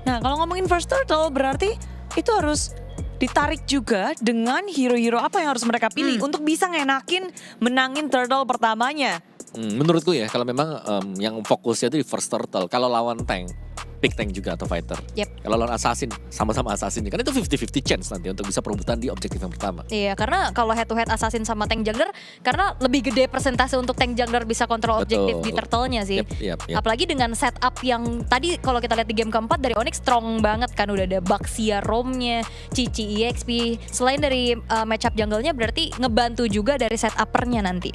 Nah kalau ngomongin first turtle berarti itu harus ditarik juga dengan hero-hero apa yang harus mereka pilih untuk bisa ngenakin menangin turtle pertamanya. Menurutku ya kalau memang yang fokusnya itu di first turtle. Kalau lawan tank, pick tank juga atau fighter. Kalau lawan assassin, sama-sama assassin. Kan itu 50-50 chance nanti untuk bisa perebutan di objektif yang pertama. Iya, karena kalau head to head assassin sama tank jungler, karena lebih gede persentase untuk tank jungler bisa kontrol objektif di turtle-nya sih. Yep. Apalagi dengan setup yang tadi kalau kita lihat di game keempat dari Onyx strong banget kan, udah ada Baxia Roam-nya, Cici EXP. Selain dari matchup jungle-nya berarti ngebantu juga dari setuppernya nanti.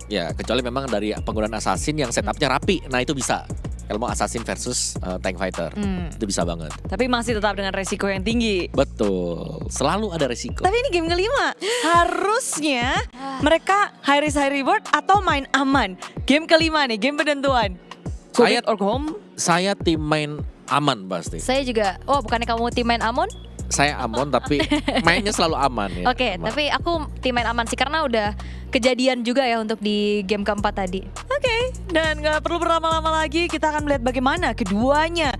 Ya, kecuali memang dari penggunaan assassin yang setupnya rapi. Nah itu bisa. Kalau mau assassin versus tank fighter, itu bisa banget. Tapi masih tetap dengan resiko yang tinggi. Betul, selalu ada resiko. Tapi ini game kelima, harusnya mereka high risk high reward atau main aman. Game kelima nih, game penentuan. Go big or go home? Saya tim main aman pasti. Saya juga, bukannya kamu tim main Amon? Saya Amon tapi mainnya selalu aman ya. Oke, tapi aku tim main aman sih karena udah kejadian juga ya untuk di game keempat tadi. Oke, dan gak perlu berlama-lama lagi, kita akan melihat bagaimana keduanya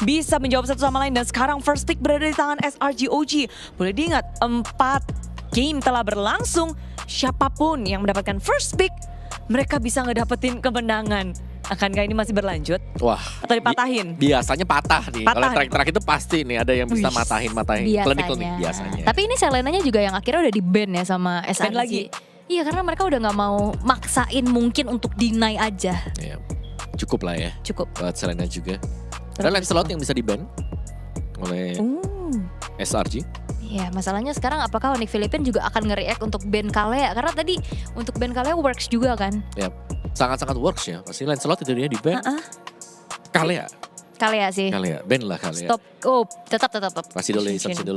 bisa menjawab satu sama lain. Dan sekarang first pick berada di tangan SRG OG. Boleh diingat, 4 game telah berlangsung. Siapapun yang mendapatkan first pick, mereka bisa ngedapetin kemenangan. Akankah ini masih berlanjut? Wah, atau dipatahin? Biasanya patah nih. Kalau terakhir itu pasti nih ada yang bisa matahin klinik biasanya. Tapi ini Selenanya juga yang akhirnya udah di ban ya sama SRG. Ban lagi? Iya, karena mereka udah gak mau maksain mungkin untuk deny aja. Ya, cukup lah ya. Cukup. Buat Selena juga. Ada Lancelot yang bisa di ban oleh SRG. Iya, masalahnya sekarang apakah Onyx Philippines juga akan nge-react untuk ban Kalea? Karena tadi untuk ban Kalea works juga kan? Ya, sangat-sangat works ya. Pasti Lancelot itu dia di ban. Kalea sih. Kalea, ban lah Kalea. Stop, tetap. Masih dulu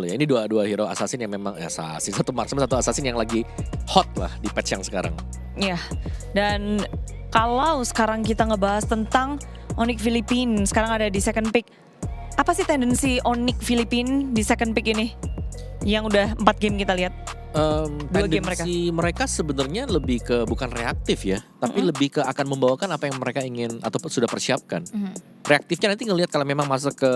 ya. Ini dua hero assassin yang memang assassin. Satu marksman, satu assassin yang lagi hot lah di patch yang sekarang. Iya, dan kalau sekarang kita ngebahas tentang Onyx Philippines, sekarang ada di second pick. Apa sih tendensi Onyx Philippines di second pick ini? Yang udah 4 game kita lihat. Dua game mereka sebenarnya lebih ke bukan reaktif ya, tapi lebih ke akan membawakan apa yang mereka ingin atau sudah persiapkan. Reaktifnya nanti ngelihat kalau memang masuk ke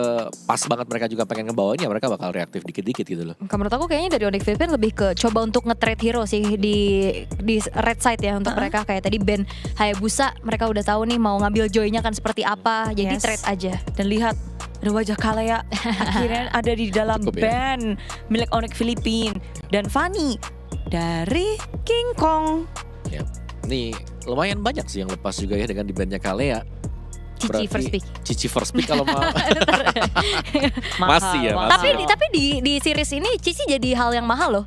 pas banget mereka juga pengen ngebawanya, mereka bakal reaktif dikit-dikit gitu loh. Menurut aku kayaknya dari Onyx Philippines lebih ke coba untuk nge-trade hero sih di red side ya untuk mereka. Kayak tadi Ben Hayabusa, mereka udah tahu nih mau ngambil joy-nya kan seperti apa, jadi trade aja. Dan lihat ada wajah Kalea akhirnya ada di dalam band milik Onyx Philippines. Dan Fanny dari King Kong. Ya, nih lumayan banyak sih yang lepas juga ya dengan di bandnya Kalea. Cici first pick kalau mau. Masih ya. Tapi di series ini Cici jadi hal yang mahal loh.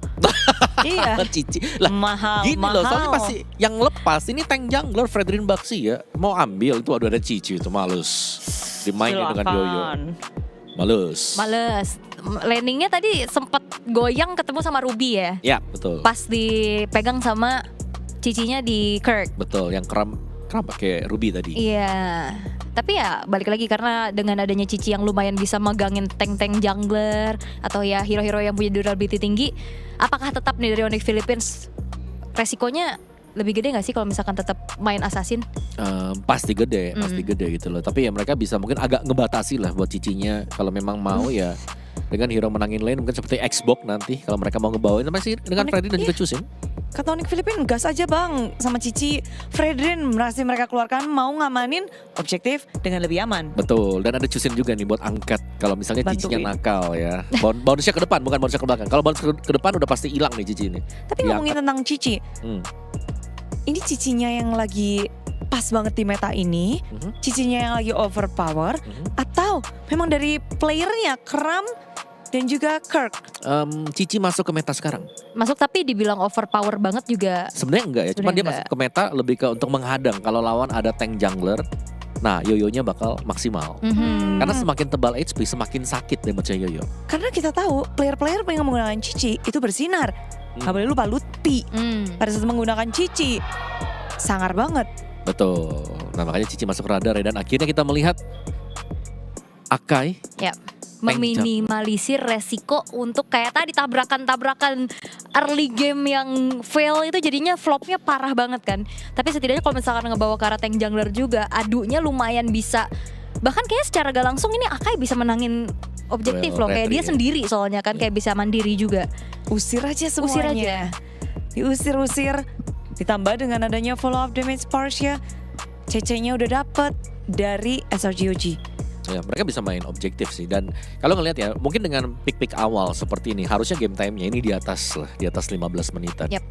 Iya. Cici lah. Mahal. Loh, soalnya pasti yang lepas ini tank jungler Fredrin Baxi ya. Mau ambil itu ada Cici itu males. Dimainin dengan Yoyo. Males. Landingnya tadi sempat goyang ketemu sama Ruby ya. Ya betul. Pas dipegang sama Cicinya di Kirk. Betul, yang kram pakai Ruby tadi. Iya. Tapi ya balik lagi karena dengan adanya Cici yang lumayan bisa megangin tank-tank jungler atau ya hero-hero yang punya durability tinggi, apakah tetap nih dari Onyx Philippines resikonya lebih gede gak sih kalau misalkan tetap main assassin? Pasti gede gitu loh. Tapi ya mereka bisa mungkin agak ngebatasi lah buat Cicinya kalau memang mau ya dengan hero menangin lane mungkin seperti Xbox nanti kalau mereka mau ngebawain masih dengan Fredrin dan juga Chusin. Kata Onyx Philippines gas aja bang sama Cici. Fredrin masih mereka keluarkan mau ngamanin objektif dengan lebih aman. Betul, dan ada Chusin juga nih buat angkat kalau misalnya Cicinya nakal ya. Bonusnya ke depan bukan bonusnya ke belakang. Kalau bonus ke depan udah pasti hilang nih Cici ini. Tapi ngomongin tentang Cici, ini Cicinya yang lagi pas banget di meta ini, Cicinya yang lagi overpower, atau memang dari playernya Kram dan juga Kirk? Cici masuk ke meta sekarang. Masuk tapi dibilang overpower banget juga. Sebenarnya enggak ya, cuma dia masuk ke meta lebih ke untuk menghadang kalau lawan ada tank jungler. Nah, Yoyonya bakal maksimal. Karena semakin tebal HP, semakin sakit damage Yoyo. Karena kita tahu player-player yang menggunakan Cici itu bersinar. Gak boleh lupa Lutfi pada saat menggunakan Cici sangar banget. Betul. Nah makanya Cici masuk radar ya. Dan akhirnya kita melihat Akai meminimalisir resiko untuk kayak tadi tabrakan-tabrakan early game yang fail itu jadinya flopnya parah banget kan. Tapi setidaknya kalau misalkan ngebawa ke arah tank jungler juga, adunya lumayan bisa Bahkan kayaknya secara gak langsung ini Akai bisa menangin objektif Well, loh. Kayak retri, dia ya. sendiri soalnya kan kayak bisa mandiri juga. Usir aja semuanya. Diusir-usir. Ditambah dengan adanya follow up damage Parsia. CC-nya udah dapet dari SRGOG. Ya, mereka bisa main objektif sih. Dan kalau ngelihat ya, mungkin dengan pick-pick awal seperti ini, harusnya game time-nya ini di atas 15 menitan. Yap.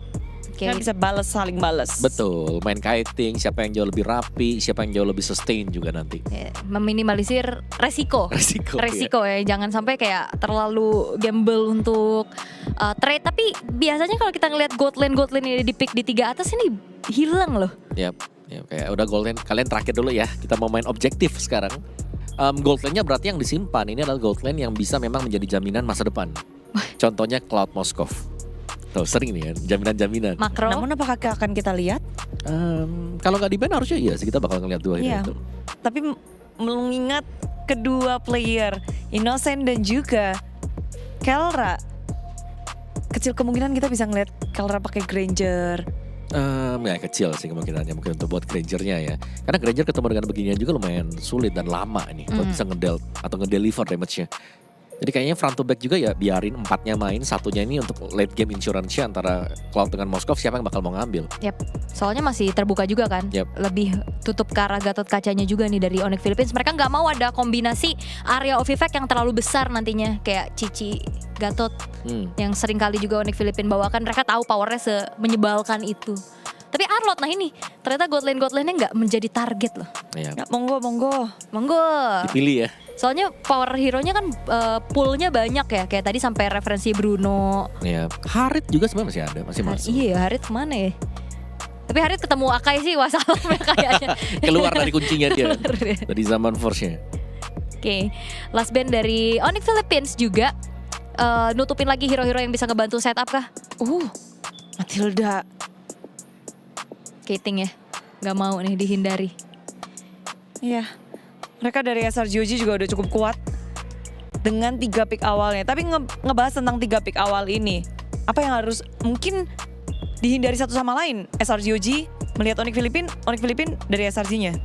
Oke. Kan bisa saling balas. Betul, main kiting, siapa yang jauh lebih rapi, siapa yang jauh lebih sustain juga nanti. Meminimalisir resiko. Resiko Ya, jangan sampai kayak terlalu gamble untuk trade. Tapi biasanya kalau kita ngelihat gold lane ini di pick di 3 atas ini hilang loh. Ya, kayak udah gold lane, kalian terakhir dulu ya. Kita mau main objektif sekarang. Gold lane-nya berarti yang disimpan. Ini adalah gold lane yang bisa memang menjadi jaminan masa depan. Contohnya Cloud Moskov. Tuh sering nih ya, jaminan-jaminan. Makro. Namun apakah akan kita lihat? Kalau nggak di ban harusnya iya sih, kita bakal ngeliat dua Iya. itu. Tapi mengingat kedua player Innocent dan juga Kelra, kecil kemungkinan kita bisa ngeliat Kelra pakai Granger. Ya kecil sih kemungkinannya mungkin untuk buat Granger-nya ya. Karena Granger ketemu dengan beginian juga lumayan sulit dan lama nih buat bisa ngedelt atau ngedeliver damage-nya. Jadi kayaknya front to back juga ya biarin 4-nya main, satunya ini untuk late game insurance-nya antara Cloud dengan Moskov siapa yang bakal mau ngambil. Yap. Soalnya masih terbuka juga kan. Yap. Lebih tutup ke arah Gatot kacanya juga nih dari Onyx Philippines. Mereka nggak mau ada kombinasi area of effect yang terlalu besar nantinya kayak Cici Gatot yang sering kali juga Onyx Philippines bawakan. Mereka tahu powernya menyebalkan itu. Tapi Arlot nah ini ternyata god lane-nya nggak menjadi target loh. Iya. Ya, monggo. Dipilih ya. Soalnya power hero-nya kan poolnya banyak ya. Kayak tadi sampai referensi Bruno. Iya. Harit juga sebenarnya masih ada, masih masuk. Iya, Harit kemana ya? Tapi Harit ketemu Akai sih wassalam ya kayaknya. Keluar dari kuncinya dia. Keluar dia. Dari zaman Force-nya. Oke, last band dari Onyx Philippines juga nutupin lagi hero-hero yang bisa ngebantu setup kah? Matilda. Kating ya, nggak mau nih dihindari. Iya. Mereka dari SRGOG juga udah cukup kuat dengan 3 pick awalnya. Tapi ngebahas tentang 3 pick awal ini, apa yang harus mungkin dihindari satu sama lain? SRGOG melihat Onyx Philippines dari SRG-nya.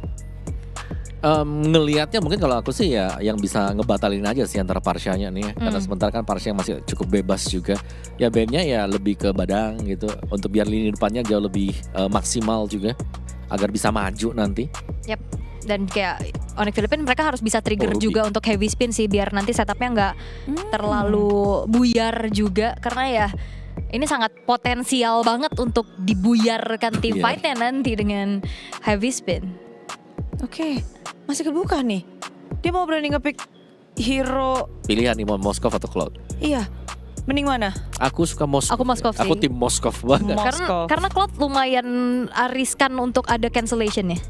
Ngelihatnya mungkin kalau aku sih ya yang bisa ngebatalin aja sih antara Parsianya nih ya. Karena sementara kan Parsia masih cukup bebas juga. Ya bandnya ya lebih ke Badang gitu. Untuk biar lini depannya jauh lebih maksimal juga. Agar bisa maju nanti. Yap. Dan kayak Onyx Philippines mereka harus bisa trigger Ruby. juga untuk heavy spin sih. Biar nanti setupnya nggak terlalu buyar juga. Karena ya ini sangat potensial banget untuk dibuyarkan tim Iya. fight-nya nanti dengan heavy spin. Oke, masih kebuka nih. Dia mau berani ngepick hero. Pilihan nih mau Moskov atau Cloud. Iya, mending mana? Aku suka Moskov. Aku Moskov Aku sih. tim Moskov banget. Moskov. Karena Cloud lumayan riskan untuk ada cancellation ya.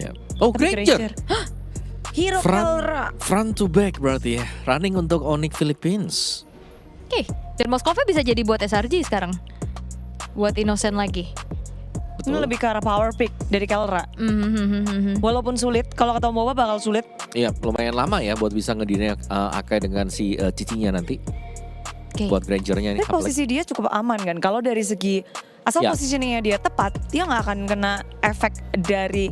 Ya. Oh Tapi Granger. Hah? Hero Kelra. Front to back berarti ya. Running untuk Onyx Philippines. Oke, dan Moskovnya bisa jadi buat SRG sekarang. Buat Innocent lagi. Ini lebih ke arah power pick dari Kelra. Walaupun sulit, kalau ketemu Boba bakal sulit. Iya, lumayan lama ya buat bisa ngedine Akai dengan si cicinya nanti. Oke. Buat Grangernya nih. Tapi posisi dia cukup aman kan. Kalau dari segi asal Ya. positioningnya dia tepat, dia nggak akan kena efek dari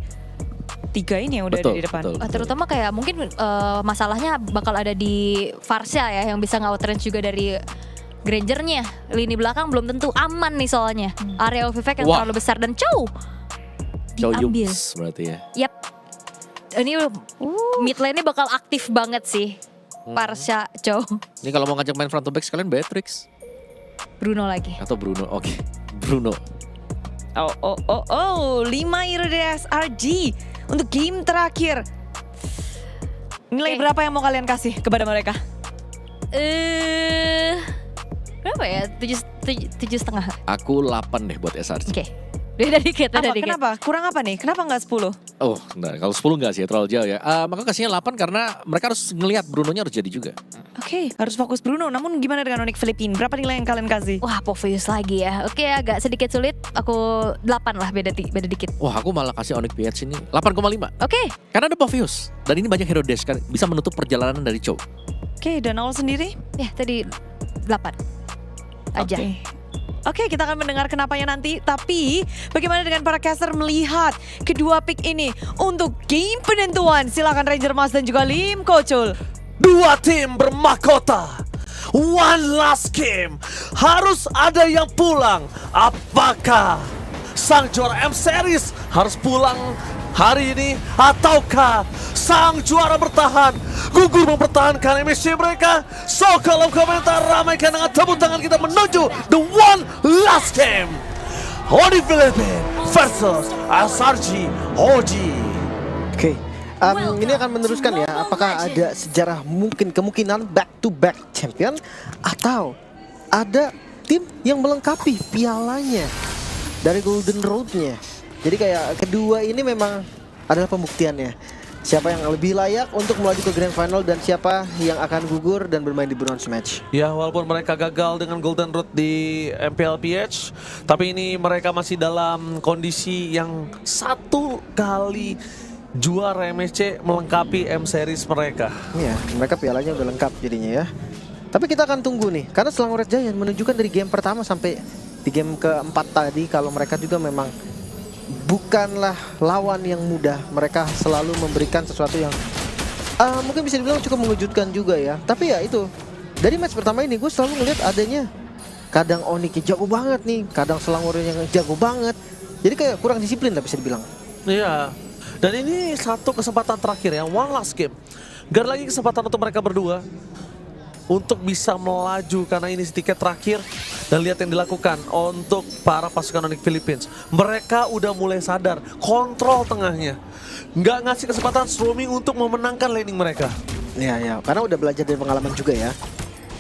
3 ini yang udah ada di depan. Betul. Terutama kayak mungkin masalahnya bakal ada di Varsha ya yang bisa nge-outrange juga dari Grangernya. Lini belakang belum tentu aman nih soalnya. Area of effect yang Wah. terlalu besar dan Chow diambil. Yums berarti ya. Yap. Ini mid lane-nya bakal aktif banget sih. Varsha, Chow, Ini kalau mau ngajak main front to back sekalian Beatrix Bruno lagi. atau Bruno. Oke. Bruno. Oh, 5 hero dari SRG untuk game terakhir. Nilai Oke. berapa yang mau kalian kasih kepada mereka? Berapa ya? 7,5. Aku 8 deh buat SRC. Oke. Beda dikit, beda Apa? dikit. Kenapa? Kurang apa nih? Kenapa nggak 10? Oh, nah, kalau 10 enggak sih, terlalu jauh ya. Maka kasihnya 8 karena mereka harus ngelihat Brunonya harus jadi juga. Oke, harus fokus Bruno. Namun gimana dengan Onyx Philippines? Berapa nilai yang kalian kasih? Wah, Poveus lagi ya. Oke, agak sedikit sulit. Aku 8 lah, beda dikit. Wah, aku malah kasih Onyx PH ini 8,5. Oke. Karena ada Poveus. Dan ini banyak hero dash kan bisa menutup perjalanan dari Chow. Oke, dan All sendiri? Ya, tadi 8 aja. Oke. Oke, kita akan mendengar kenapanya nanti. Tapi bagaimana dengan para caster melihat kedua pick ini untuk game penentuan? Silakan Ranger Mas dan juga Lim Kocul. Dua tim bermahkota. One last game. Harus ada yang pulang. Apakah sang juara M-Series harus pulang hari ini? Ataukah sang juara bertahan gugur mempertahankan MSC mereka? So kolom komentar ramaikan dengan tepuk tangan kita menuju the one last game. Onyx Philippines versus SRG OG. Oke. Ini akan meneruskan ya, apakah ada sejarah mungkin kemungkinan back to back champion atau ada tim yang melengkapi pialanya dari Golden Road-nya. Jadi kayak kedua ini memang adalah pembuktiannya. Siapa yang lebih layak untuk melaju ke Grand Final dan siapa yang akan gugur dan bermain di bronze match. Ya, walaupun mereka gagal dengan Golden Road di MPLPH, tapi ini mereka masih dalam kondisi yang satu kali juara MSC melengkapi M-Series mereka. Iya, mereka pialanya udah lengkap jadinya ya. Tapi kita akan tunggu nih, karena Selangor Red Giant menunjukkan dari game pertama sampai di game keempat tadi kalau mereka juga memang bukanlah lawan yang mudah. Mereka selalu memberikan sesuatu yang mungkin bisa dibilang cukup mengejutkan juga ya. Tapi ya itu, dari match pertama ini gue selalu ngeliat adanya kadang Onyx jago banget nih, kadang Selangor yang jago banget. Jadi kayak kurang disiplin lah bisa dibilang. Iya. Dan ini satu kesempatan terakhir ya, one last game. Gak ada lagi kesempatan untuk mereka berdua untuk bisa melaju karena ini tiket terakhir. Dan lihat yang dilakukan untuk para pasukan Onyx Philippines. Mereka udah mulai sadar, kontrol tengahnya. Nggak ngasih kesempatan Stormy untuk memenangkan laning mereka. Iya ya, karena udah belajar dari pengalaman juga ya.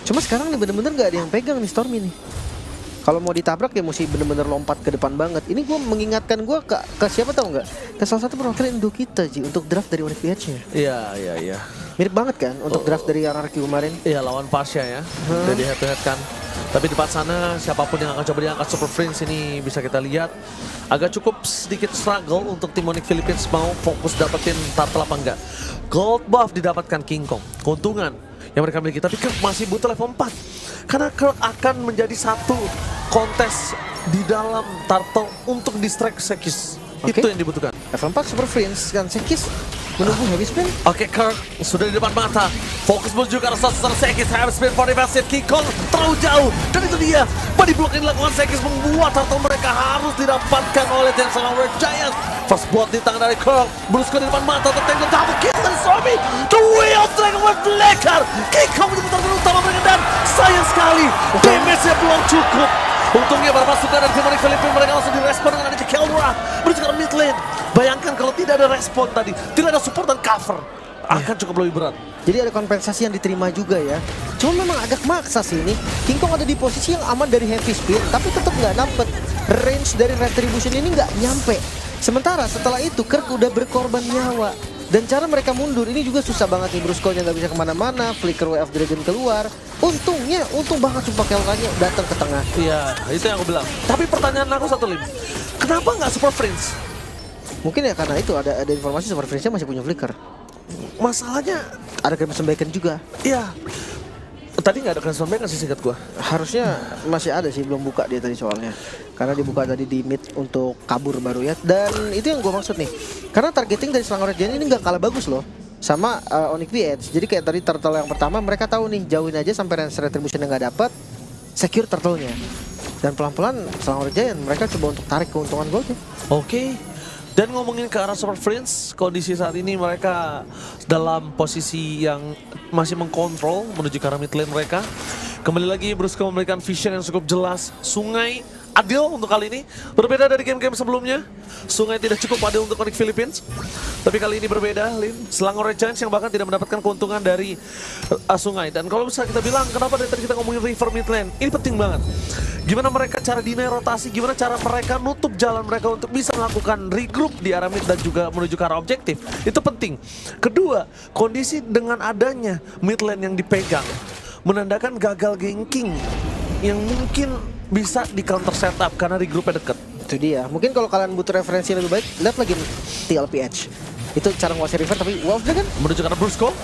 Cuma sekarang nih bener-bener gak ada yang pegang nih Stormy nih. Kalau mau ditabrak ya mesti bener-bener lompat ke depan banget. Ini gue mengingatkan gue ke siapa tau nggak? Ke salah satu perwakilan Indo kita Ji untuk draft dari Onyx PH-nya. Iya. Mirip banget kan untuk draft dari RRQ kemarin. Iya, lawan Pasha ya. Udah di head to head kan. Tapi di depan sana siapapun yang akan coba diangkat Super Prince ini bisa kita lihat agak cukup sedikit struggle untuk tim Onyx Philippines mau fokus dapetin turtle apa enggak. Gold buff didapatkan King Kong. Keuntungan yang mereka miliki, tapi Kirk masih butuh level 4. Karena Kirk akan menjadi satu kontes di dalam turtle untuk distract Sekis. Oke. Itu yang dibutuhkan. Level 4 Super Prince kan Sekis menunggu heavy spin. Oke, Kirk sudah di depan mata. Fokus menuju ke arah sasaran Sekis. Heavy spin for defensive. King Kong terlalu jauh. Dan itu dia. Body block yang dilakukan Sekis membuat turtle mereka harus didapatkan oleh tim Selangor Red Giant. First blood di tangan dari Kirk. Brusco di depan mata. Tertengok double kill dari Stormy. The way of Dragon Wave Blacker. King Kong menjadi target utama mereka dan sayang sekali. Damage-nya belum cukup. Untungnya para pasukan dari tim Onyx Philippines mereka langsung direspon dengan adanya Keldra menuju ke mid lane. Bayangkan kalau tidak ada respon tadi, tidak ada support dan cover, akan cukup lebih berat. Jadi ada kompensasi yang diterima juga ya. Cuma memang agak maksa sih ini. King Kong ada di posisi yang aman dari heavy spin, tapi tetap nggak dapet range dari retribution ini, nggak nyampe. Sementara setelah itu Kirk udah berkorban nyawa. Dan cara mereka mundur ini juga susah banget nih. Brusco-nya nggak bisa kemana-mana, Flicker Way of Dragon keluar. Untungnya, untung banget sumpah Keldra-nya datang ke tengah. Iya, itu yang aku bilang. Tapi pertanyaan aku satu, Lim. Kenapa nggak Super Prince? Mungkin ya karena itu ada informasi Super Prince-nya masih punya Flicker. Masalahnya, Ada Crimson Bacon juga. iya. Tadi nggak ada Crimson Bacon sih singkat gua. Harusnya masih ada sih, belum buka dia tadi soalnya. Karena dibuka tadi di mid untuk kabur baru ya. Dan itu yang gue maksud nih. Karena targeting dari Selangor Red Giant ini nggak kalah bagus loh sama Onyx PH. Jadi kayak tadi turtle yang pertama mereka tahu nih, jauhin aja sampai range retribution yang nggak dapat, secure turtle-nya. Dan pelan-pelan Selangor Red Giant mereka coba untuk tarik keuntungan goldnya. Oke. Dan ngomongin ke arah Super Prince, kondisi saat ini mereka dalam posisi yang masih mengkontrol menuju ke arah mid lane mereka. Kembali lagi Brusco memberikan vision yang cukup jelas. Sungai adil untuk kali ini. Berbeda dari game-game sebelumnya. Sungai tidak cukup adil untuk Onyx Philippines. Tapi kali ini berbeda, Lin. Selangor Red Giants yang bahkan tidak mendapatkan keuntungan dari Sungai. Dan kalau bisa kita bilang, kenapa dari tadi kita ngomongin River mid lane? Ini penting banget. Gimana mereka cara deny rotasi, gimana cara mereka nutup jalan mereka untuk bisa melakukan regroup di arah mid dan juga menuju ke arah objektif. Itu penting. Kedua, kondisi dengan adanya mid lane yang dipegang menandakan gagal ganking yang mungkin bisa di counter setup karena regroupnya deket. Itu dia. Mungkin kalau kalian butuh referensi yang lebih baik, lihat lagi TLPH. Itu cara nguasai River, tapi wow kan? Menuju ke arah Brusco.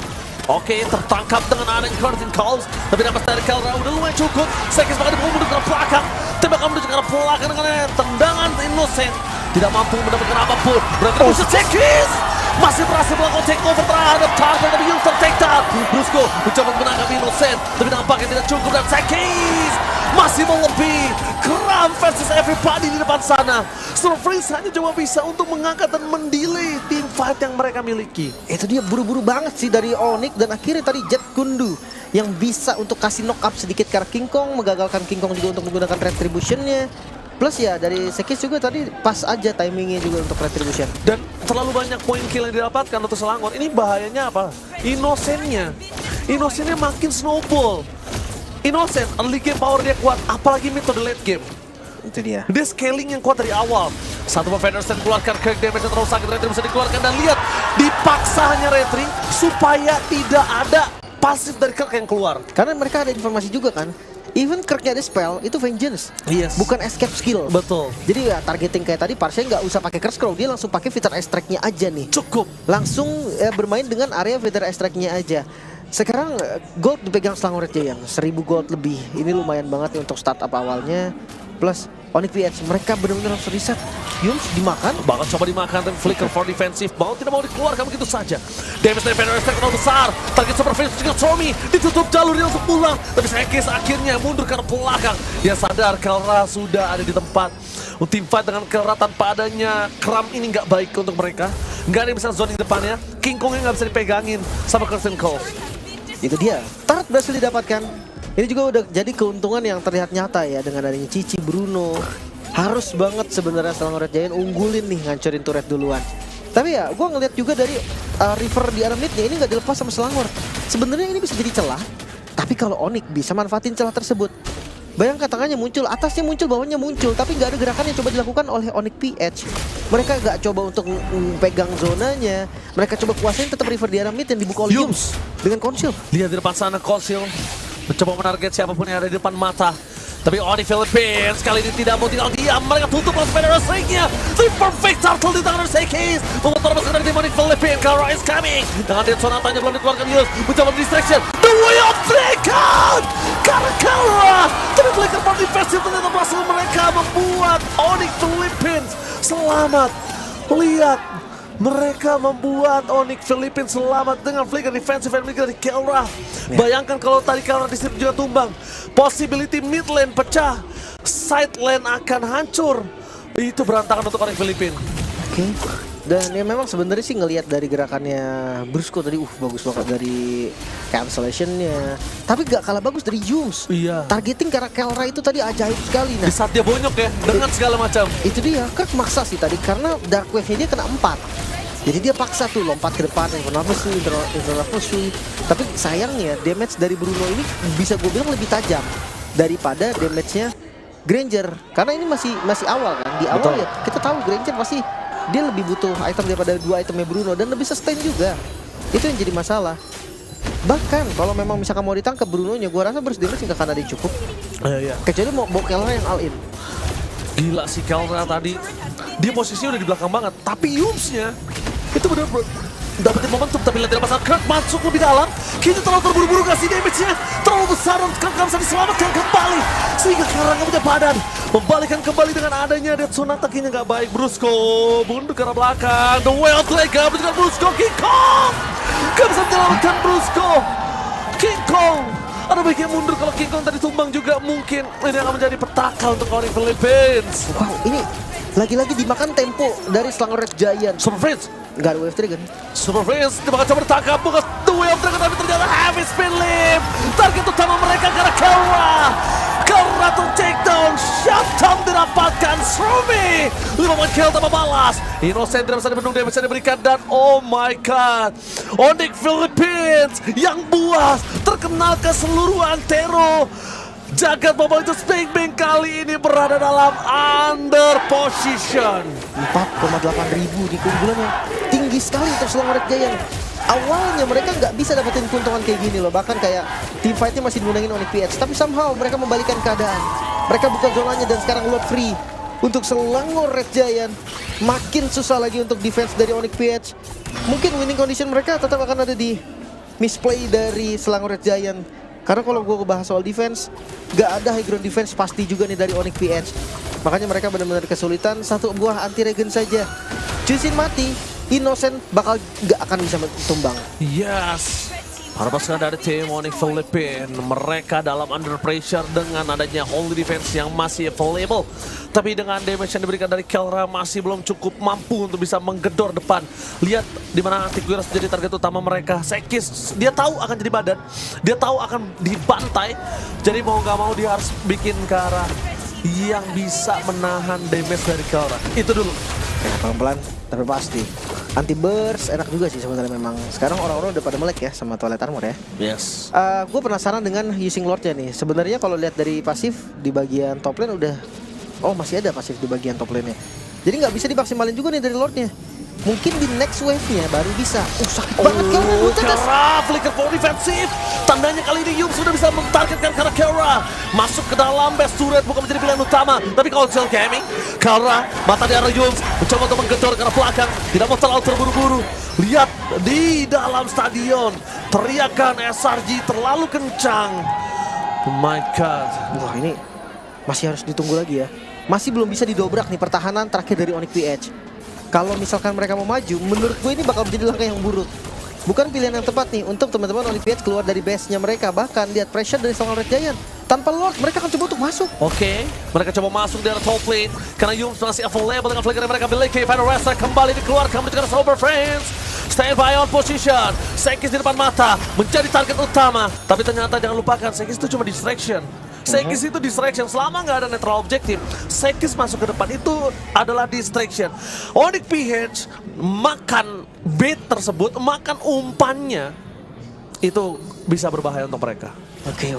Oke, tertangkap dengan ada Curtin Calls. Tapi dapat dari Keldra udah lumayan cukup. Sekis bakal dipukul ke belakang. tembakan menuju ke arah belakang dengan tendangan Innocent. Tidak mampu mendapatkan apapun. Berarti Sekis masih berhasil melakukan takeover terhadap target, tapi Yums take down. Brusco mencoba menangkap Innocent, tapi nampaknya tidak cukup dan Sekis masih melebih. Kram versus everybody di depan sana. Super Friends hanya cuma bisa untuk mengangkat dan mendelay team fight yang mereka miliki. Itu dia buru-buru banget sih dari Onyx, dan akhirnya tadi Jet Kundu yang bisa untuk kasih knock up sedikit ke arah King Kong, mengagalkan King Kong juga untuk menggunakan retribution-nya. Plus ya dari Sekis juga tadi pas aja timingnya juga untuk retribution. Dan terlalu banyak poin kill yang didapatkan untuk Selangor. Ini bahayanya apa? Innocent-nya makin snowball. Innocent, early game power dia kuat, apalagi mid to the late game. Itu dia. Dia scaling yang kuat dari awal. Satu buff Fenderson keluarkan, Kirk damage yang terlalu sakit, retri bisa dikeluarkan. Dan lihat, dipaksa hanya retri supaya tidak ada pasif dari Kirk yang keluar. Karena mereka ada informasi juga kan, even Kirknya ada spell, itu vengeance. Yes. Bukan escape skill. Betul. Jadi ya targeting kayak tadi, Parsha nggak usah pakai curse scroll, dia langsung pakai Vital Extract-nya aja nih. Cukup. Langsung bermain dengan area Vital Extract-nya aja. Sekarang gold dipegang Selangor Red Giant, 1000 gold lebih. Ini lumayan banget nih untuk startup awalnya. Plus Onyx PH, mereka benar-benar harus reset. Yums dimakan. Bahkan coba dimakan, tapi flicker for defensive. Mau tidak mau dikeluarkan begitu saja. Damage dari Fenderson terlalu besar. Target Super Friends juga Tommy. Ditutup jalurnya untuk pulang. Tapi Sekis akhirnya mundur ke belakang. Dia sadar Kelra sudah ada di tempat. Team fight dengan Kelra tanpa adanya Kram ini nggak baik untuk mereka. Nggak ada yang bisa zoning depannya. King Kong yang nggak bisa dipegangin sama Kirsten Cole. Itu dia, turret berhasil didapatkan. Ini juga udah jadi keuntungan yang terlihat nyata ya dengan adanya Cici, Bruno. Harus banget sebenarnya Selangor Red Giant unggulin nih, ngancurin turret duluan. Tapi ya gue ngeliat juga dari River di arah midnya ini nggak dilepas sama Selangor. Sebenarnya ini bisa jadi celah, tapi kalau Onyx bisa manfaatin celah tersebut. Bayangkan tangannya muncul, atasnya muncul, bawahnya muncul, tapi nggak ada gerakan yang coba dilakukan oleh Onyx PH. Mereka nggak coba untuk pegang zonanya, mereka coba kuasain tetap River di arah mid yang dibuka oleh Yums dengan Conceal. Lihat di depan sana Conceal mencoba menarget siapapun yang ada di depan mata. Tapi Onyx Philippines kali ini tidak mau tinggal diam. Mereka tutup langsung Federer Strike-nya. The perfect turtle di tangan Sekis. Memotor masuk dari tim Onyx Philippines. Kelra is coming. Dengan Dead Sonatanya belum dikeluarkan Yus. Mencoba distraction. The way of breakout. Karena Kelra. Tapi flicker for defensive ternyata berhasil mereka membuat Onyx Philippines selamat. Lihat. Mereka membuat Onyx Philippines selamat dengan flicker defensive and dari Kelra. Bayangkan kalau tadi Kelra di situ juga tumbang. Possibility mid lane pecah, side lane akan hancur. Itu berantakan untuk Onyx Philippines. Oke. Dan ya memang sebenarnya sih ngelihat dari gerakannya Brusco tadi, bagus banget dari cancellation-nya. Tapi gak kalah bagus dari Yums. Iya. Targeting karena Kelra itu tadi ajaib sekali. Di saat dia bonyok ya, dengan segala macam. Itu dia, Kirk maksa sih tadi karena Dark Wave-nya dia kena 4. Jadi dia paksa tuh lompat ke depan, internal pursuit. Tapi sayangnya damage dari Bruno ini bisa gue bilang lebih tajam daripada damage-nya Granger. Karena ini masih awal kan. Di awal ya kita tahu Granger pasti dia lebih butuh item daripada 2 itemnya Bruno dan lebih sustain juga. Itu yang jadi masalah. Bahkan kalau memang misalkan mau ditangkap Brunonya, gue rasa burst damage nggak akan ada yang cukup. Iya. Kecuali mau bawa Kelra yang all in. Gila sih Kelra tadi. Dia posisinya udah di belakang banget. Tapi Yumsnya itu benar-benar dapetin momentum. Tapi lihat di pasal Kirk masuk lebih dalam. Kayaknya terlalu terburu-buru kasih damage-nya. Terlalu besar dan Kirk gak bisa diselamatkan kembali. Sehingga Kelra gak punya badan. Membalikan kembali dengan adanya Dead Sonata kayaknya gak baik. Brusco mundur ke arah belakang. The Way of Dragon menunjukkan Brusco. King Kong gak bisa menyelamatkan Brusco. King Kong. Ada baiknya mundur kalau King Kong tadi tumbang juga. Mungkin ini akan menjadi petaka untuk Onyx Philippines. Wow, ini lagi-lagi dimakan tempo dari Selangor Red Giant. Super Friends. Gak ada wave trigger. Super Friends dimakan coba ditangkap. Bukan The Way of Dragon tapi ternyata heavy spin lift. Target utama mereka karena Kelra. Kelra to take down. Shutdown didapatkan. Srumi 5 point kill tanpa balas. Innocent tidak bisa dibendung, damage yang diberikan. Dan oh my god, Onyx Philippines yang buas terkenal ke seluruh antero. Jagat Mobile Legends Bang Bang kali ini berada dalam under position. 4,8 ribu di keunggulannya. Tinggi sekali untuk Selangor Red Giant. Awalnya mereka nggak bisa dapetin keuntungan kayak gini loh. Bahkan kayak team fight-nya masih dimenangin Onyx PH. Tapi somehow mereka membalikan keadaan. Mereka buka zonanya dan sekarang load free. Untuk Selangor Red Giant makin susah lagi untuk defense dari Onyx PH. Mungkin winning condition mereka tetap akan ada di misplay dari Selangor Red Giant. Karena kalau gue bahas soal defense, gak ada high ground defense pasti juga nih dari Onyx PH. Makanya mereka benar-benar kesulitan, satu buah anti regen saja. Cuisin mati, Innocent bakal gak akan bisa tumbang. Yes. Para pasukan dari tim Onyx Philippines, mereka dalam under pressure dengan adanya holy defense yang masih available. Tapi dengan damage yang diberikan dari Kelra masih belum cukup mampu untuk bisa menggedor depan. Lihat di mana Antiquiras jadi target utama mereka. Sekis, dia tahu akan jadi badan, dia tahu akan dibantai. Jadi mau gak mau dia harus bikin ke arah yang bisa menahan damage dari Kelra. Itu dulu. Ya, pelan-pelan tapi pasti. Anti burst enak juga sih sebenarnya memang. Sekarang orang-orang udah pada melek ya sama Twilight Armor ya. Yes. Gue penasaran dengan using Lordnya nih. Sebenarnya kalau lihat dari pasif di bagian top lane udah, oh masih ada pasif di bagian top lane-nya. Jadi nggak bisa dimaksimalin juga nih dari Lordnya. Mungkin di next wave-nya baru bisa. Sakit banget Kelra, flicker for defensif. Tandanya kali ini Yum sudah bisa mentargetkan karena Kelra masuk ke dalam base turret, bukan menjadi pilihan utama. Tapi kalau Cell Gaming, Kelra mata di arah Yum mencoba untuk menggedor ke arah belakang, tidak mau terlalu terburu-buru. Lihat di dalam stadion, teriakan SRG terlalu kencang. Oh my god. Wah ini masih harus ditunggu lagi ya. Masih belum bisa didobrak nih pertahanan terakhir dari Onyx PH. Kalau misalkan mereka mau maju, menurut gue ini bakal menjadi langkah yang buruk. Bukan pilihan yang tepat nih untuk teman-teman Onyx PH keluar dari base-nya mereka. Bahkan lihat pressure dari seorang Red Giant. Tanpa Lord, mereka akan coba untuk masuk. Oke, mereka coba masuk di arah top lane. Karena Yums masih available dengan flicker yang mereka miliki. Final Wrestler kembali dikeluarkan menuju ke arah Sober Friends. Stand by on position. Sekis di depan mata, menjadi target utama. Tapi ternyata jangan lupakan, Sekis itu cuma distraction. Sekis itu distraction, selama nggak ada netral objektif, Sekis masuk ke depan itu adalah distraction. Onyx PH makan bait tersebut, makan umpannya, itu bisa berbahaya untuk mereka. Oke.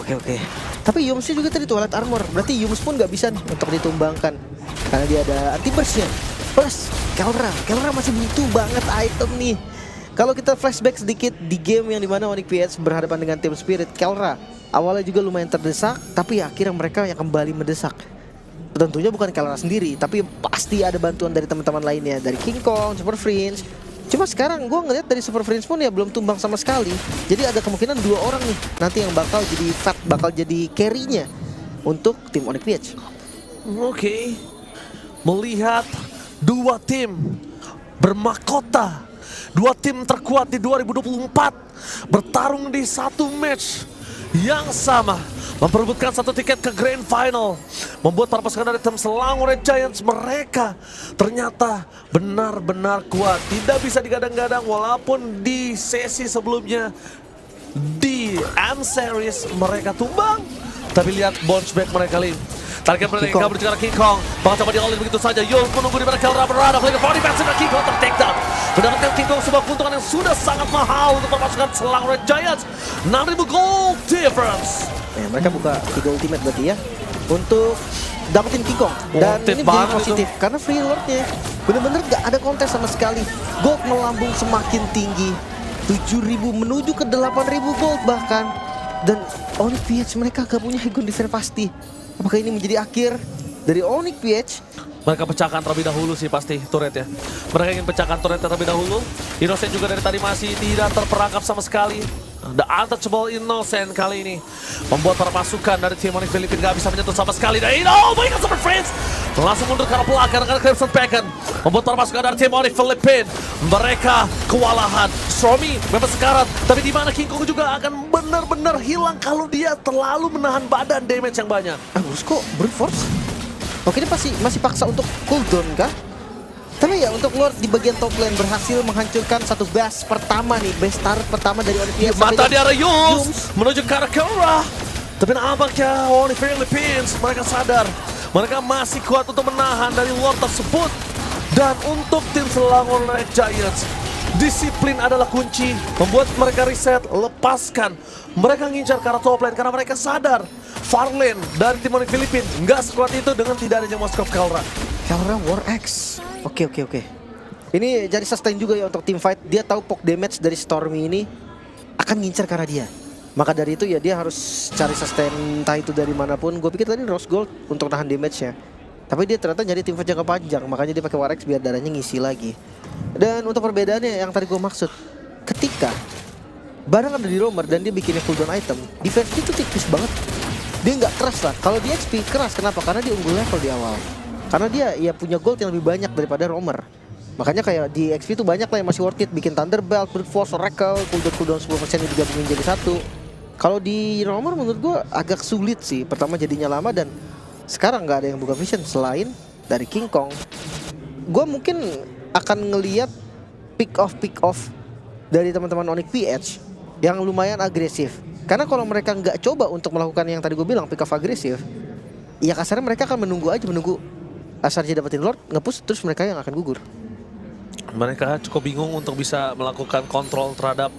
Tapi Yums juga tadi Twilight Armor, berarti Yums pun nggak bisa nih untuk ditumbangkan karena dia ada anti burst-nya. Plus Kelra masih butuh banget item nih. Kalau kita flashback sedikit di game yang dimana Onyx PH berhadapan dengan Team Spirit, Kelra awalnya juga lumayan terdesak, tapi akhirnya mereka yang kembali mendesak. Tentunya bukan Kelra sendiri, tapi pasti ada bantuan dari teman-teman lainnya, dari King Kong, Super Friends. Cuma sekarang gue ngeliat dari Super Friends pun ya belum tumbang sama sekali. Jadi ada kemungkinan 2 orang nih nanti yang bakal jadi bakal jadi carry-nya untuk tim Onyx PH. Oke. Melihat 2 tim bermahkota, 2 tim terkuat di 2024 bertarung di satu match yang sama, memperebutkan 1 tiket ke Grand Final, membuat para pasukan dari tim Selangor Red Giants mereka ternyata benar-benar kuat, tidak bisa digadang-gadang. Walaupun di sesi sebelumnya di M-Series mereka tumbang, tapi lihat bounce back mereka kali ini. Target mereka kabur ke King Kong, bakal coba di-all-in begitu saja. Yul menunggu di mana Kelra berada, flicker for defense dan King Kong ter-takedown. Mendapatkan King Kong sebuah keuntungan yang sudah sangat mahal untuk pasukan Selangor Red Giants. 6.000 gold difference. Mereka buka 3 ultimate berarti ya untuk dapetin King Kong. Dan ini jadi positif karena free Lord-nya bener-bener gak ada kontes sama sekali. Gold melambung semakin tinggi, 7.000 menuju ke 8.000 gold bahkan. Dan Onyx PH mereka gak punya high ground defense pasti. Apakah ini menjadi akhir dari Onyx PH? Mereka pecahkan terlebih dahulu sih pasti turret ya. Mereka ingin pecahkan turret terlebih dahulu. Innocent juga dari tadi masih tidak terperangkap sama sekali. The untouchable Innocent kali ini membuat para pasukan dari tim Onyx Philippines gak bisa menyentuh sama sekali. Dan oh my god, Super Friends langsung mundur ke arah belakang dengan Crimson Pagan, membuat para pasukan dari tim Onyx Philippines mereka kewalahan. Stormy bebas sekarat, tapi di mana King Kong juga akan benar-benar hilang kalau dia terlalu menahan badan damage yang banyak. Kok brute force? Oke, ini masih paksa untuk cooldown kah? Tapi ya untuk Lord di bagian top lane berhasil menghancurkan satu base pertama nih, base turret pertama dari Onyx PH. Mata di arah Yums menuju ke arah Kelra. Tapi nampaknya Onyx Philippines mereka sadar mereka masih kuat untuk menahan dari Lord tersebut. Dan untuk tim Selangor Red Giants, disiplin adalah kunci. Membuat mereka reset, lepaskan. Mereka ngincar ke arah top lane karena mereka sadar far lane dari tim Onyx Philippines nggak sekuat itu dengan tidak adanya Moskov Kelra. Kelra War X. Oke. Ini jadi sustain juga ya untuk team fight. Dia tahu poke damage dari Stormy ini akan ngincar ke arah dia. Maka dari itu ya dia harus cari sustain entah itu dari manapun. Gue pikir tadi Rose Gold untuk nahan damage-nya. Tapi dia ternyata jadi tim fight jangka panjang. Makanya dia pakai War X biar darahnya ngisi lagi. Dan untuk perbedaannya yang tadi gue maksud, ketika barang ada di roamer dan dia bikinnya cooldown item, defense itu tipis banget. Dia nggak keras lah. Kalau di XP keras, kenapa? Karena dia unggul level di awal. Karena dia ya punya gold yang lebih banyak daripada roamer. Makanya kayak di XP itu banyak lah yang masih worth it. Bikin Thunderbelt, Brute Force, Oracle, cooldown 10% yang digabungin jadi satu. Kalau di roamer menurut gue agak sulit sih. Pertama jadinya lama dan sekarang nggak ada yang buka vision selain dari King Kong. Gue mungkin akan ngeliat pick off dari teman-teman Onyx PH yang lumayan agresif. Karena kalau mereka nggak coba untuk melakukan yang tadi gue bilang pick off agresif, ya kasarnya mereka akan menunggu SRG dapetin Lord, nge-push, terus mereka yang akan gugur. Mereka cukup bingung untuk bisa melakukan kontrol terhadap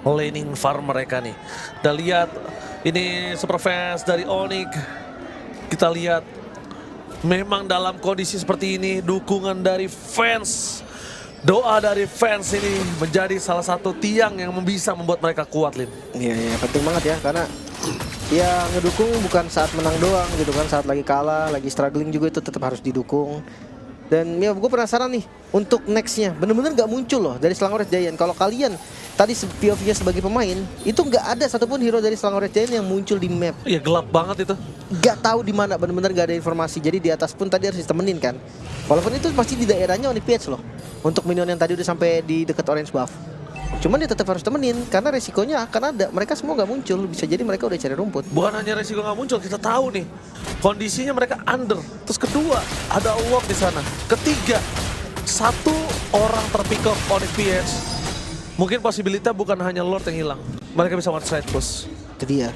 laning farm mereka nih. Kita lihat ini super fast dari Onyx. Kita lihat memang dalam kondisi seperti ini dukungan dari fans, doa dari fans ini menjadi salah satu tiang yang bisa membuat mereka kuat, Lin. Iya, penting banget ya, karena ya ngedukung bukan saat menang doang gitu kan, saat lagi kalah, lagi struggling juga itu tetap harus didukung. Dan ya gue penasaran nih untuk nextnya, bener-bener gak muncul loh dari Selangor Red Giant. Kalau kalian tadi POV-nya sebagai pemain, itu gak ada satupun hero dari Selangor Red Giant yang muncul di map. Iya, gelap banget itu. Gak tahu di mana, bener-bener gak ada informasi. Jadi di atas pun tadi harus ditemenin kan. Walaupun itu pasti di daerahnya Onyx PH loh. Untuk minion yang tadi udah sampai di dekat orange buff. Cuman dia tetap harus temenin karena resikonya akan ada. Mereka semua gak muncul, bisa jadi mereka udah cari rumput. Bukan hanya resiko nggak muncul, kita tahu nih kondisinya mereka under. Terus kedua, ada Lord di sana. Ketiga, satu orang terpick off Onyx PH. Mungkin posibilitasnya bukan hanya Lord yang hilang. Mereka bisa one side push. Itu dia.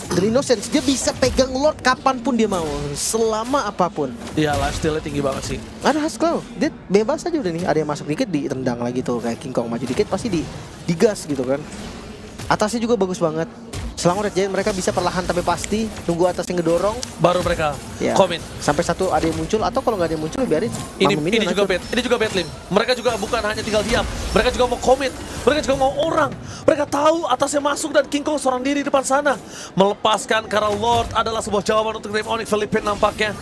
Dan Innocence, dia bisa pegang Lord kapanpun dia mau, selama apapun. Iya, lifesteal-nya tinggi banget sih. Ada Haskell, dia bebas aja udah nih. Ada yang masuk dikit ditendang lagi tuh, kayak King Kong maju dikit pasti digas gitu kan. Atasnya juga bagus banget. Selangor Red Giant mereka bisa perlahan tapi pasti nunggu atasnya ngedorong. Baru mereka Ya, komit. sampai satu ada yang muncul atau kalau nggak ada yang muncul biarin. Ini minion juga hancur. ini juga bad Lim. Mereka juga bukan hanya tinggal diam. Mereka juga mau komit. Mereka juga mau orang. Mereka tahu atasnya masuk dan King Kong seorang diri di depan sana. Melepaskan karena Lord adalah sebuah jawaban untuk tim Onyx Philippines nampaknya.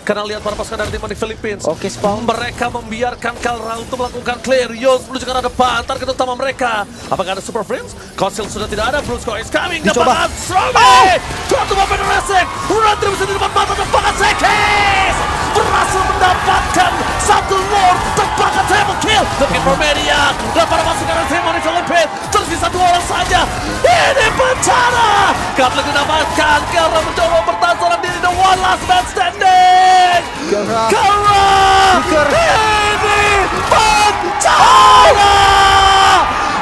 Karena lihat para pasukan dari tim Onyx Philippines. Oke, Spawn. Mereka membiarkan Kalra untuk melakukan clear. Yos menuju ke arah depan. Target utama mereka. Apakah ada Super Friends? Conceal sudah tidak ada. Brusco is coming. Dicoba. Dapatkan Strobe. Suatu momen resek. Rantri bisa di depan mata. Dapatkan Zekis. Berhasil mendapatkan satu Lord. Dapatkan table kill. Looking for Maniac. Dan para pasukan dari tim Onyx Philippines. Tersisa 2 orang saja. Ini bencana. Gatlek didapatkan. Karena mencoba bertahan seorang diri. The one last man standing. Kalra. Kalra. Ini bencana.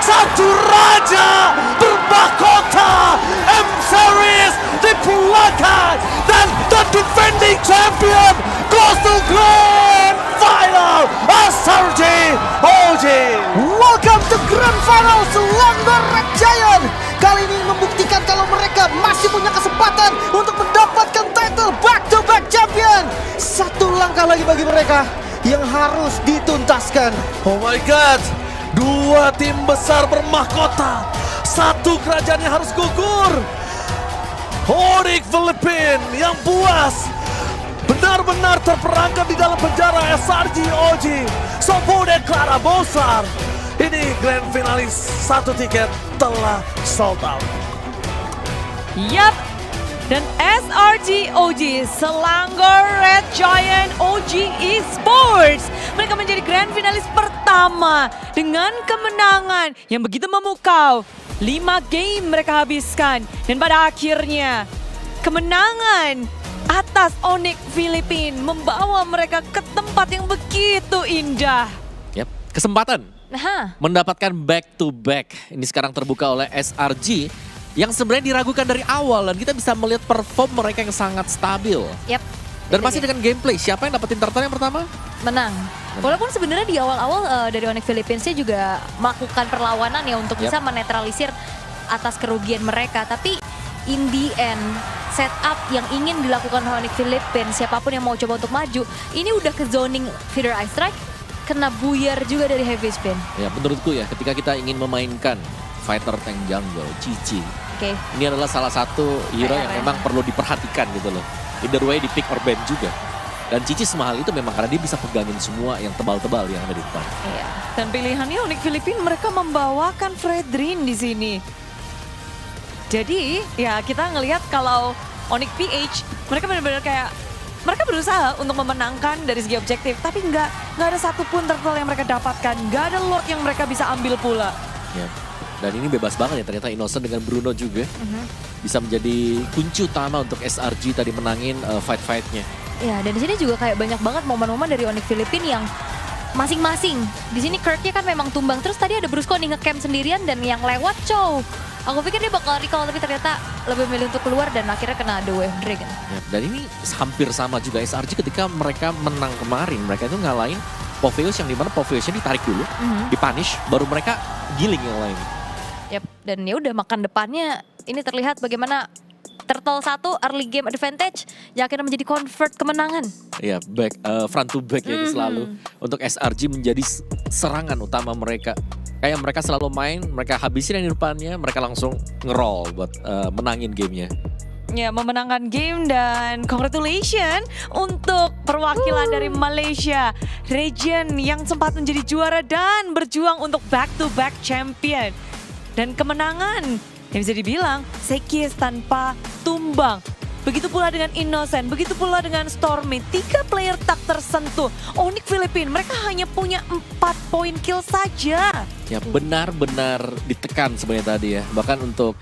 Satu raja bermahkota M-Series dipulangkan. Dan the defending champion goes to grand final. SRG OG. Welcome to Grand Final Selangor Red Giant. Kali ini membuktikan kalau mereka masih punya kesempatan untuk mendapatkan title back-to-back champion. Satu langkah lagi bagi mereka yang harus dituntaskan. Oh my god. 2 tim besar bermahkota. 1 kerajaan yang harus gugur. Onyx Philippines yang puas benar-benar terperangkap di dalam penjara SRG OG. Sobode Clara Bosar. Ini grand finalis 1 tiket telah sold out. Yap. Dan SRG OG, Selangor Red Giant OG Esports. Mereka menjadi grand finalis pertama dengan kemenangan yang begitu memukau. 5 game mereka habiskan. Dan pada akhirnya kemenangan atas Onyx Philippines membawa mereka ke tempat yang begitu indah. Yap, kesempatan Nah, mendapatkan back to back. Ini sekarang terbuka oleh SRG yang sebenarnya diragukan dari awal dan kita bisa melihat perform mereka yang sangat stabil. yap. Dan Itu masih dia. dengan gameplay, siapa yang dapetin tartan yang pertama? Menang. Walaupun sebenarnya di awal-awal dari Onyx Philippines juga melakukan perlawanan ya untuk bisa menetralisir atas kerugian mereka. Tapi in the end, setup yang ingin dilakukan oleh Onyx Philippines, siapapun yang mau coba untuk maju, ini udah ke zoning Feeder Eye Strike, kena buyar juga dari Heavy Spin. Ya menurutku ya ketika kita ingin memainkan fighter tank jungle, Cici. Oke. Ini adalah salah satu hero yang memang perlu diperhatikan gitu loh. Either way di pick or ban juga. Dan Cici semahal itu memang karena dia bisa pegangin semua yang tebal-tebal yang ada di depan. Iya. Dan pilihannya Onyx Philippines mereka membawakan Fredrin di sini. Jadi ya kita ngelihat kalau Onyx PH mereka benar-benar kayak mereka berusaha untuk memenangkan dari segi objektif, tapi nggak ada satupun turtle yang mereka dapatkan, nggak ada lord yang mereka bisa ambil pula. Ya. Dan ini bebas banget ya ternyata Innocent dengan Bruno juga bisa menjadi kunci utama untuk SRG tadi menangin fight-fightnya. Ya, dan di sini juga kayak banyak banget momen-momen dari Onyx Filipina yang masing-masing. Di sini Kirknya kan memang tumbang, terus tadi ada Brusco nih nge-camp sendirian dan yang lewat Chow. Aku pikir dia bakal recall tapi ternyata lebih milih untuk keluar dan akhirnya kena The Wave Dragon. Ya, dan ini hampir sama juga SRG ketika mereka menang kemarin. Mereka itu ngalahin Popheus yang dimana Popheusnya ditarik dulu, dipunish, baru mereka giling yang lain. Yap, dan ya udah makan depannya ini terlihat bagaimana Turtle 1 early game advantage yang akhirnya menjadi convert kemenangan. Iya, front to back ya selalu. Untuk SRG menjadi serangan utama mereka. Kayak mereka selalu main, mereka habisin yang di depannya, mereka langsung nge-roll buat menangin gamenya. Ya, memenangkan game dan congratulations untuk perwakilan dari Malaysia, Region yang sempat menjadi juara dan berjuang untuk back-to-back champion. Dan kemenangan yang bisa dibilang sekis tanpa tumbang. Begitu pula dengan Innocent, begitu pula dengan Stormy. 3 player tak tersentuh. Onyx Filipina mereka hanya punya 4 poin kill saja. Ya benar-benar ditekan sebenarnya tadi ya. Bahkan untuk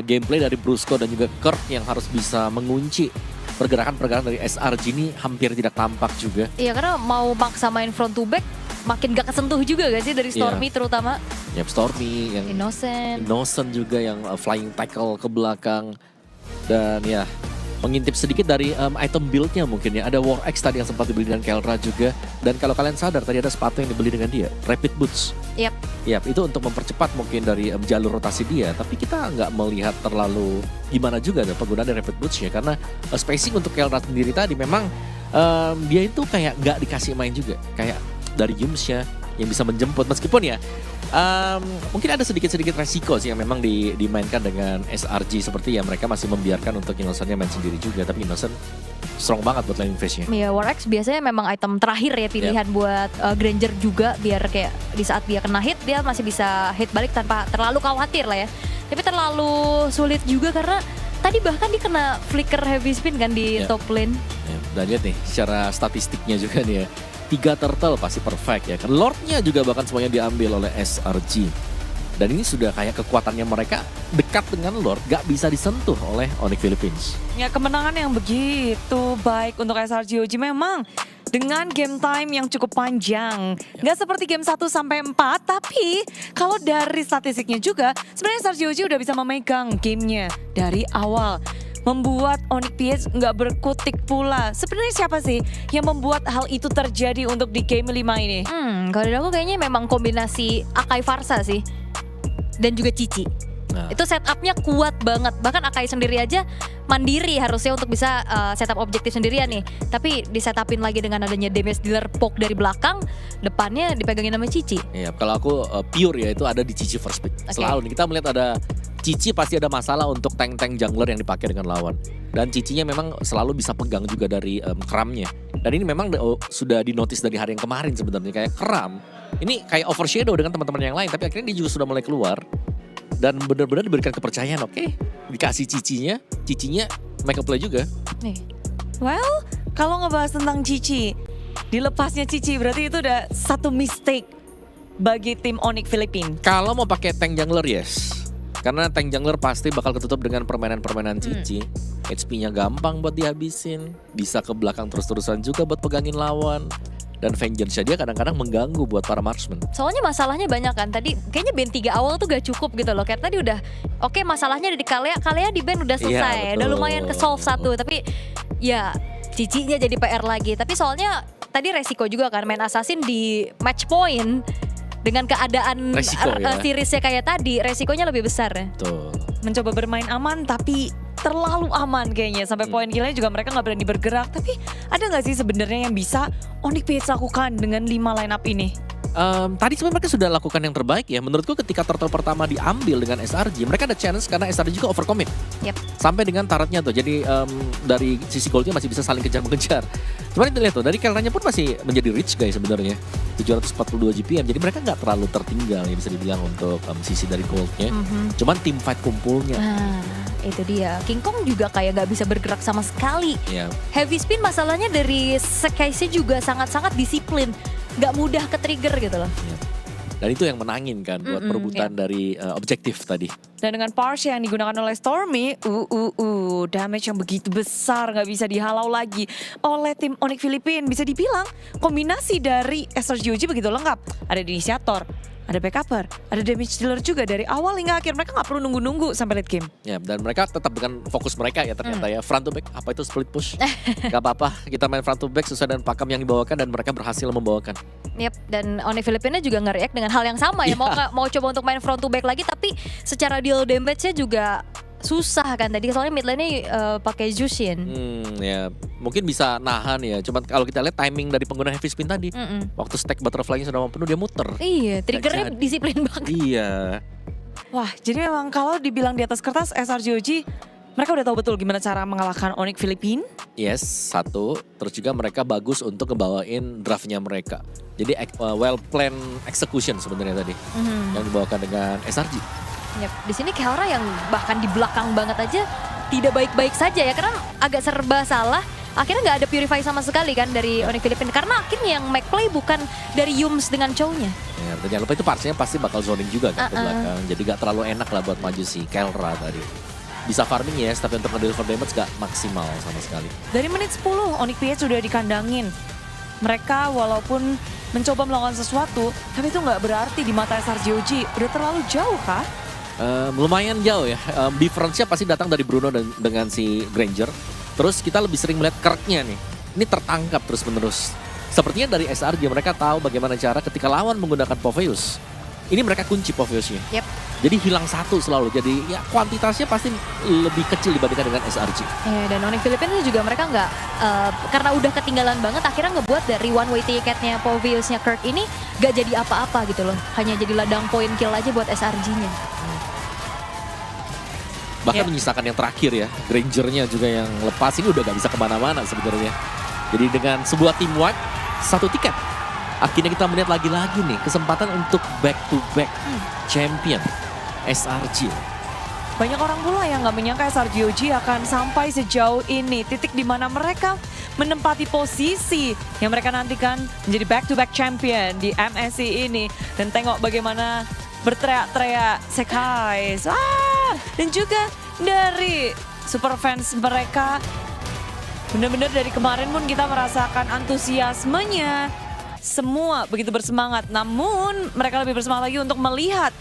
gameplay dari Brusco dan juga Kurt yang harus bisa mengunci pergerakan-pergerakan dari SRG ini hampir tidak tampak juga. Iya, karena mau maksa main front to back makin gak kesentuh juga gak sih dari Stormy terutama. Ya Stormy yang Innocent juga yang flying tackle ke belakang. Dan ya mengintip sedikit dari item build-nya mungkin ya. Ada War X tadi yang sempat dibeli dengan Kelra juga. Dan kalau kalian sadar tadi ada sepatu yang dibeli dengan dia, Rapid Boots. Yap, itu untuk mempercepat mungkin dari jalur rotasi dia. Tapi kita nggak melihat terlalu gimana juga ada penggunaan dari Rapid Boots-nya. Karena spacing untuk Kelra sendiri tadi memang dia itu kayak nggak dikasih main juga. Kayak dari Yumsya yang bisa menjemput. Meskipun ya mungkin ada sedikit-sedikit resiko sih yang memang dimainkan dengan SRG. Seperti ya mereka masih membiarkan untuk Innocent-nya main sendiri juga. Tapi Innocent strong banget buat lane phase-nya. Iya, War X biasanya memang item terakhir ya pilihan buat Granger juga. Biar kayak di saat dia kena hit dia masih bisa hit balik tanpa terlalu khawatir lah ya. Tapi terlalu sulit juga karena tadi bahkan dia kena flicker heavy spin kan di top lane. Ya, dan lihat nih secara statistiknya juga nih ya. 3 turtle pasti perfect ya kan. Lordnya juga bahkan semuanya diambil oleh SRG. Dan ini sudah kayak kekuatannya mereka dekat dengan Lord, gak bisa disentuh oleh Onyx Philippines. Ya, kemenangan yang begitu baik untuk SRG OG memang dengan game time yang cukup panjang. Gak seperti game 1 sampai 4, tapi kalau dari statistiknya juga sebenarnya SRG OG udah bisa memegang gamenya dari awal. Membuat Onyx PH nggak berkutik pula. Sebenarnya siapa sih yang membuat hal itu terjadi untuk di game 5 ini? Kalau dari aku kayaknya memang kombinasi Akai Farsa sih. Dan juga Cici. Itu setupnya kuat banget. Bahkan Akai sendiri aja mandiri harusnya untuk bisa setup objektif sendirian nih. Tapi disetupin lagi dengan adanya damage dealer poke dari belakang, depannya dipegangin sama Cici. Iya, kalau aku pure ya itu ada di Cici first pick. Selalu nih kita melihat ada Cici pasti ada masalah untuk tank-tank jungler yang dipakai dengan lawan. Dan Cicinya memang selalu bisa pegang juga dari Kramnya. Dan ini memang sudah dinotis dari hari yang kemarin sebenarnya. Kayak Kram, ini kayak overshadow dengan teman-teman yang lain. Tapi akhirnya dia juga sudah mulai keluar. Dan benar-benar diberikan kepercayaan, dikasih Cicinya make up play juga. Nih. Well, kalau ngebahas tentang Cici, dilepasnya Cici berarti itu udah satu mistake bagi tim Onyx Filipina. Kalau mau pakai tank jungler yes. Karena tank jungler pasti bakal ketutup dengan permainan-permainan Cici. HP-nya gampang buat dihabisin. Bisa ke belakang terus-terusan juga buat pegangin lawan. Dan vengeance dia kadang-kadang mengganggu buat para marksman. Soalnya masalahnya banyak kan. Tadi kayaknya band 3 awal tuh gak cukup gitu loh. Kayak tadi udah masalahnya ada di Kalea di band udah selesai. Udah lumayan ke solve satu. Tapi ya Cicinya jadi PR lagi. Tapi soalnya tadi resiko juga kan main assassin di match point. Dengan keadaan seriesnya kayak tadi, resikonya lebih besar ya. Betul. Mencoba bermain aman tapi terlalu aman kayaknya. Sampai poin killnya juga mereka gak berani bergerak. Tapi ada gak sih sebenarnya yang bisa Onyx PH lakukan dengan 5 lineup ini? Tadi sebenarnya mereka sudah lakukan yang terbaik ya. Menurutku ketika turtle pertama diambil dengan SRG, mereka ada challenge karena SRG juga overcommit. Yep. Sampai dengan turretnya tuh. Jadi dari sisi goldnya masih bisa saling kejar-mengejar. Cuman kita lihat tuh, dari Kelranya pun masih menjadi rich guys sebenarnya. 742 GPM. Jadi mereka nggak terlalu tertinggal ya bisa dibilang untuk sisi dari goldnya. Cuman team fight kumpulnya. Nah, itu dia. King Kong juga kayak nggak bisa bergerak sama sekali. Ya. Heavy spin masalahnya dari case-nya juga sangat-sangat disiplin. Nggak mudah ke trigger gitu loh. Dan itu yang menangin kan buat perebutan dari objektif tadi. Dan dengan Parche yang digunakan oleh Stormy, damage yang begitu besar gak bisa dihalau lagi oleh tim Onyx Philippines. Bisa dibilang kombinasi dari SRGOG begitu lengkap. Ada inisiator, ada backuper, ada damage dealer juga dari awal hingga akhir. Mereka gak perlu nunggu-nunggu sampai late game. Ya, dan mereka tetap dengan fokus mereka ya ternyata ya. Front to back, apa itu split push? Gak apa-apa, kita main front to back sesuai dengan pakem yang dibawakan dan mereka berhasil membawakan. Yep, dan Onyx Philippines juga nge-react dengan hal yang sama ya. Mau coba untuk main front to back lagi, tapi secara deal damage-nya juga susah kan tadi. Soalnya mid lane-nya pakai Jushin. Ya mungkin bisa nahan ya. Cuman kalau kita lihat timing dari pengguna heavy spin tadi, waktu stack butterfly-nya sudah mau penuh dia muter. Iya, triggernya disiplin banget. Iya. Wah, jadi memang kalau dibilang di atas kertas SRGOG, mereka udah tahu betul gimana cara mengalahkan Onyx Philippines. Yes, satu. Terus juga mereka bagus untuk ngebawain draftnya mereka. Jadi well planned execution sebenarnya tadi yang dibawakan dengan SRG. Yep. Di sini Kelra yang bahkan di belakang banget aja tidak baik-baik saja ya, karena agak serba salah. Akhirnya nggak ada purify sama sekali kan dari Onyx Philippines, karena akhirnya yang make play bukan dari Yums dengan Chow-nya. Ya, dan jangan lupa itu partsnya pasti bakal zoning juga kan ke belakang. Jadi gak terlalu enak lah buat maju si Kelra tadi. Bisa farming yes, tapi untuk nge-deliver damage gak maksimal sama sekali. Dari menit 10, Onyx PH sudah dikandangin. Mereka walaupun mencoba melakukan sesuatu, tapi itu nggak berarti di mata SRGOG. Udah terlalu jauh kah? Lumayan jauh ya. Difference-nya pasti datang dari Bruno dan dengan si Granger. Terus kita lebih sering melihat Kirk-nya nih. Ini tertangkap terus-menerus. Sepertinya dari SRG mereka tahu bagaimana cara ketika lawan menggunakan Popheus. Ini mereka kunci Popheus-nya. Yep. Jadi hilang satu selalu. Jadi ya kuantitasnya pasti lebih kecil dibandingkan dengan SRG. Dan Onyx Philippines juga mereka nggak, karena udah ketinggalan banget, akhirnya ngebuat dari one way ticketnya Popheus-nya Kirk ini gak jadi apa-apa gitu loh. Hanya jadi ladang poin kill aja buat SRG-nya. Bahkan menyisakan yang terakhir ya, Granger-nya juga yang lepas ini udah gak bisa kemana-mana sebenarnya. Jadi dengan sebuah team wipe, satu tiket. Akhirnya kita melihat lagi-lagi nih kesempatan untuk back-to-back champion SRG. Banyak orang pula yang nggak menyangka SRGOG akan sampai sejauh ini. Titik di mana mereka menempati posisi yang mereka nantikan menjadi back-to-back champion di MSC ini. Dan tengok bagaimana berteriak-teriak Sekai. Dan juga dari super fans mereka. Benar-benar dari kemarin pun kita merasakan antusiasmenya. Semua begitu bersemangat, namun mereka lebih bersemangat lagi untuk melihat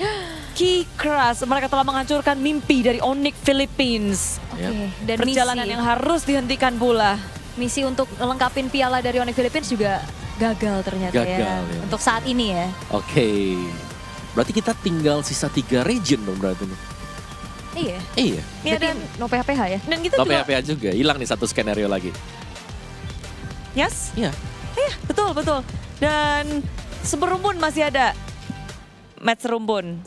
Keycrush. Mereka telah menghancurkan mimpi dari Onyx Philippines. Oke. Dan Perjalanan misi, yang harus dihentikan pula. misi untuk lengkapin piala dari Onyx Philippines juga gagal ternyata Gagal, ya. Untuk saat ini ya. Oke. Berarti kita tinggal sisa 3 region dong berarti nih. Iya. Iya. Ya, Berarti dan no PHPH ya. kita Tapi juga, PHPH juga, hilang nih satu skenario lagi. yes, Iya. iya betul. Dan seberumpun masih ada match serumpun.